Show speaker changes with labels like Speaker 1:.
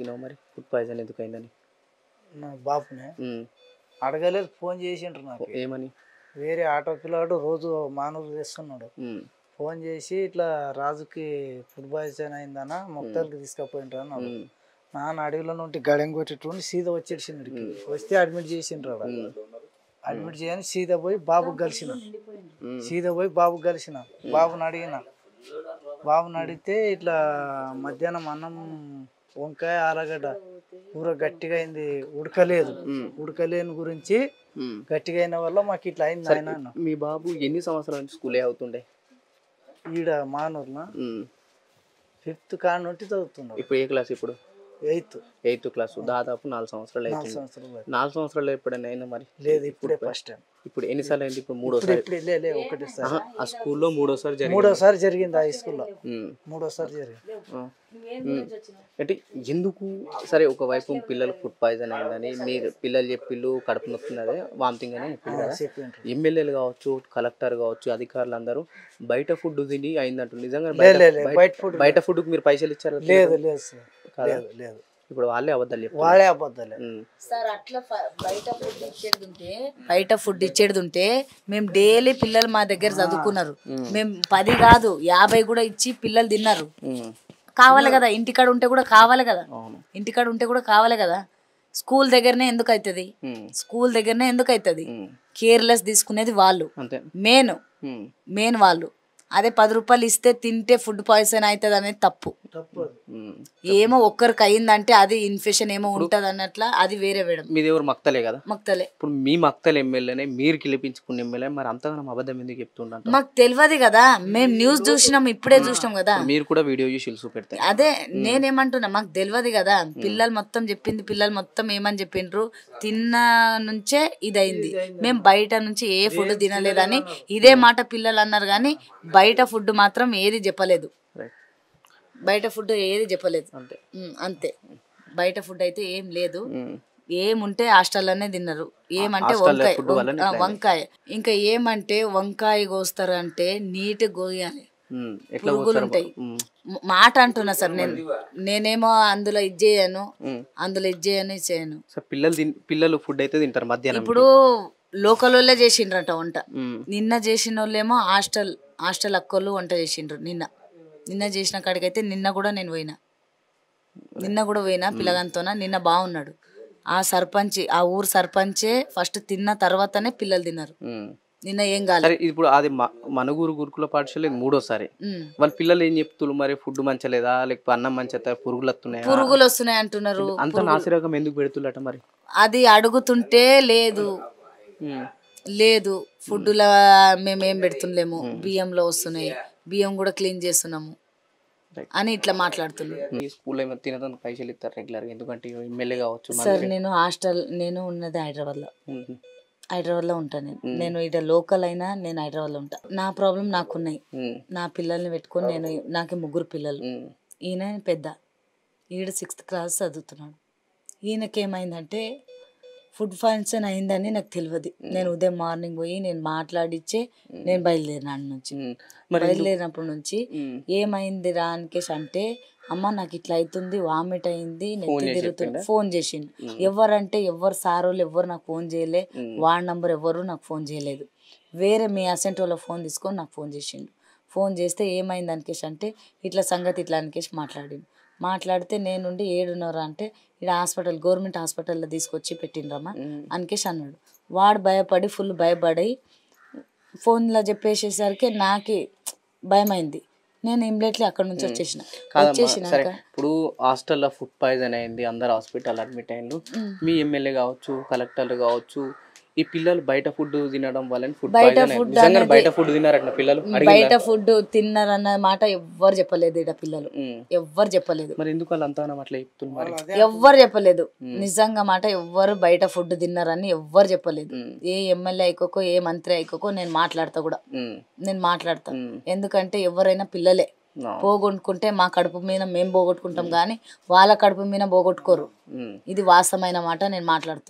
Speaker 1: మరి food poison ఎందుకైందని?
Speaker 2: నా బాపునే అడగలేదు, ఫోన్ చేసిండ్రు నాకు.
Speaker 1: ఏమని?
Speaker 2: వేరే ఆటో పిల్లాడు రోజు మానూరు చేస్తున్నాడు. ఫోన్ చేసి ఇట్లా రాజుకి ఫుడ్ పాయిజన్ అయిందన్న, మొక్కలకి తీసుకుపోయిండ్రు అన్నాడు. నాన్న అడవిలో నుండి గడెం కొట్టేటువంటి సీదా వచ్చేసిండు. వస్తే అడ్మిట్ చేసిండ్రు. అడ్మిట్ చేయని సీదా పోయి బాబుకి కలిసిన బాబుని అడిగితే ఇట్లా మధ్యాహ్నం అన్నం వంకాయ ఆలుగడ్డ కూర గట్టిగా అయింది, ఉడకలేని గురించి గట్టిగా అయిన వల్ల మాకు ఇట్లా అయింది ఆయన.
Speaker 1: మీ బాబు ఎన్ని సంవత్సరాల నుంచి స్కూలే అవుతుండే?
Speaker 2: ఈడ మానూరున 5th కాడ నుండి చదువుతున్నాడు.
Speaker 1: ఇప్పుడు ఏ క్లాస్? ఇప్పుడు
Speaker 2: 8th
Speaker 1: క్లాస్. దాదాపు 4 సంవత్సరాలు అవుతుంది. 4 సంవత్సరాలు ఎప్పుడైనా అయినా? మరి
Speaker 2: లేదు, ఇప్పుడే ఫస్ట్ టైం.
Speaker 1: ఇప్పుడు ఎన్నిసార్లు అయింది? ఇప్పుడు మూడోసారి.
Speaker 2: ఒకటిసారి
Speaker 1: ఆ స్కూల్లో మూడోసారి
Speaker 2: జరిగింది. ఆ స్కూల్లో మూడోసారి జరిగింది.
Speaker 1: అంటే ఎందుకు? సరే, ఒకవైపు పిల్లలకు ఫుడ్ పాయిజన్ అయిందని మీరు పిల్లలు చెప్పిళ్ళు, కడుపు నొప్పున్నదే వామిటింగ్ అని చెప్పిండ్రు. ఎమ్మెల్యేలు కావచ్చు, కలెక్టర్ కావచ్చు, అధికారులు అందరూ బయట ఫుడ్ తిని అయిందంటారు. నిజంగా బయట ఫుడ్కి మీరు పైసలు ఇచ్చారు?
Speaker 2: లేదు.
Speaker 1: ఇప్పుడు వాళ్ళే అబద్ధాలు
Speaker 3: సార్. అట్లా బయట ఫుడ్ ఇచ్చేది ఉంటే మేము డైలీ పిల్లలు మా దగ్గర చదువుకున్నారు. మేము 10 కాదు 50 కూడా ఇచ్చి పిల్లలు తిన్నారు. కావాలి కదా, ఇంటికాడ ఉంటే కూడా కావాలి కదా. స్కూల్ దగ్గరనే ఎందుకు అవుతుంది? కేర్లెస్ తీసుకునేది వాళ్ళు, మెయిన్ వాళ్ళు. అదే 10 రూపాయలు ఇస్తే తింటే ఫుడ్ పాయిజన్ అవుతుంది అనేది తప్పు. ఏమో ఒక్కరికి అయిందంటే అది ఇన్ఫెక్షన్ ఏమో ఉంటది అన్నట్ల, అది వేరే వేయడం.
Speaker 1: మీది ఎవరు? మక్తలే కదా?
Speaker 3: మక్తలే.
Speaker 1: ఇప్పుడు మీ మక్తల్ ఎమ్మెల్యేనే మీరు గెలిపించుకున్న ఎమ్మెల్యే, మరి అంతగానం అబద్ధం ఎందుకు చెప్తుంటారు?
Speaker 3: మాకు తెలియదు కదా, మేము న్యూస్ చూసినాం, ఇప్పుడే చూసినాం కదా.
Speaker 1: మీరు కూడా వీడియో చూసి చూపెడతారు.
Speaker 3: అదే నేనేమంటున్నా, మాకు తెలియదు కదా. పిల్లలు మొత్తం ఏమని చెప్పిండ్రు, తిన్న నుంచే ఇదైంది. మేము బయట నుంచి ఏ ఫుడ్ తినలేదని ఇదే మాట పిల్లలు అన్నారు, కానీ బయట ఫుడ్ మాత్రం ఏది చెప్పలేదు. అంతే. బయట ఫుడ్ అయితే ఏం లేదు. ఏముంటే హాస్టల్లోనే తిన్నారు. ఏమంటే వంకాయ ఇంకా ఏమంటే వంకాయ కోస్తారు అంటే నీట్ గోయాలి, పురుగులు ఉంటాయి. మాట అంటున్నా సార్. నేనేమో అందులో ఇది చేయను.
Speaker 1: పిల్లలు ఫుడ్ అయితే తింటారు మధ్యాహ్నం.
Speaker 3: ఇప్పుడు లోకల్ వాళ్ళే చేసిండ్రట వంట. నిన్న చేసిన వాళ్ళేమో హాస్టల్ అక్కోళ్ళు వంట చేసిండ్రు. నిన్న చేసిన కాడికైతే నిన్న కూడా పోయినా పిల్లగాంతోన. నిన్న బాగున్నాడు. ఆ ఊరు సర్పంచే ఫస్ట్ తిన్న తర్వాతనే పిల్లలు తిన్నారు. నిన్న ఏం కాలేదు.
Speaker 1: ఇప్పుడు అది మనుగురు గురుకుల పాఠశాల 3వసారి. వాళ్ళ పిల్లలు ఏం చెప్తున్నారు మరి? ఫుడ్ మంచలేదా, లేకపోతే అన్నం మంచిదా, పురుగులు
Speaker 3: వస్తున్నాయి అంటున్నారు.
Speaker 1: అంత నాసిరకం ఎందుకు పెడుతున్నట మరి?
Speaker 3: అది అడుగుతుంటే లేదు ఫుడ్లో మేమేం పెడుతుండలేము, బియ్యంలో వస్తున్నాయి, బియ్యం కూడా క్లీన్ చేస్తున్నాము అని ఇట్లా మాట్లాడుతున్నాను.
Speaker 1: స్కూల్లో తినడానికి పైసలు ఇస్తారు రెగ్యులర్గా, ఎందుకంటే ఎమ్మెల్యే కావచ్చు.
Speaker 3: సార్ నేను ఉన్నది హైదరాబాద్లో ఉంటాను. నేను ఇక్కడ లోకల్ అయినా నేను హైదరాబాద్లో ఉంటా. నా ప్రాబ్లం నాకున్నాయి. నా పిల్లల్ని పెట్టుకొని నాకు 3 పిల్లలు. ఈయన పెద్ద, ఈడ 6th క్లాస్ చదువుతున్నాడు. ఈయనకేమైందంటే ఫుడ్ పాయిజన్ అయిందని నాకు తెలియదు. నేను ఉదయం మార్నింగ్ పోయి నేను మాట్లాడిచ్చే నేను బయలుదేరినప్పటి నుంచి ఏమైంది రా అనికేసి అంటే, అమ్మ నాకు ఇట్లా అవుతుంది, వామిట్ అయింది, నెత్తి తిరుగుతుంది. ఫోన్ చేసిండు. ఎవరు సారోళ్ళు ఎవరు నాకు ఫోన్ చేయలే, వార్డ్ నంబర్ ఎవరు నాకు ఫోన్ చేయలేదు. వేరే మీ అసెంట్ వాళ్ళ ఫోన్ తీసుకొని నాకు ఫోన్ చేసిండు. ఫోన్ చేస్తే ఏమైంది అనికేసి అంటే ఇట్లా సంగతి ఇట్లా అనికేసి మాట్లాడితే నేనుండి ఏడున్నర అంటే ఇక్కడ గవర్నమెంట్ హాస్పిటల్లో తీసుకొచ్చి పెట్టిండ్రమ్మా అనికేసి అన్నాడు. వాడు ఫుల్ భయపడి ఫోన్లో చెప్పేసేసరికి నాకు భయమైంది. నేను ఇమ్మీడియట్లీ అక్కడ నుంచి వచ్చేసిన.
Speaker 1: ఇప్పుడు హాస్టల్లో ఫుడ్ పాయిజన్ అయింది, అందరు హాస్పిటల్ అడ్మిట్ అయ్యిండ్రు. మీ ఎమ్మెల్యే కావచ్చు, కలెక్టర్ కావచ్చు, ఈ పిల్లలు బయట ఫుడ్ తినడం వల్ల బయట ఫుడ్ తిన్నారట పిల్లలు.
Speaker 3: బయట ఫుడ్ తిన్నారన్న మాట ఎవ్వరు చెప్పలేదు. ఇక్కడ పిల్లలు ఎవ్వరు చెప్పలేదు.
Speaker 1: మరి ఎందుకు వాళ్ళు అంతా అట్లా చెప్తున్నారు?
Speaker 3: ఎవ్వరు చెప్పలేదు. నిజంగా మాట ఎవ్వరు బయట ఫుడ్ తిన్నారని ఎవ్వరు చెప్పలేదు. ఏ ఎమ్మెల్యే అయికోకో, ఏ మంత్రి అయికోకో నేను మాట్లాడతా. ఎందుకంటే ఎవరైనా పిల్లలే పోగొట్టుకుంటే మా కడుపు మీద మేము పోగొట్టుకుంటాం, కానీ వాళ్ళ కడుపు మీద పోగొట్టుకోరు. ఇది వాస్తవమైన మాట. నేను మాట్లాడుతాను.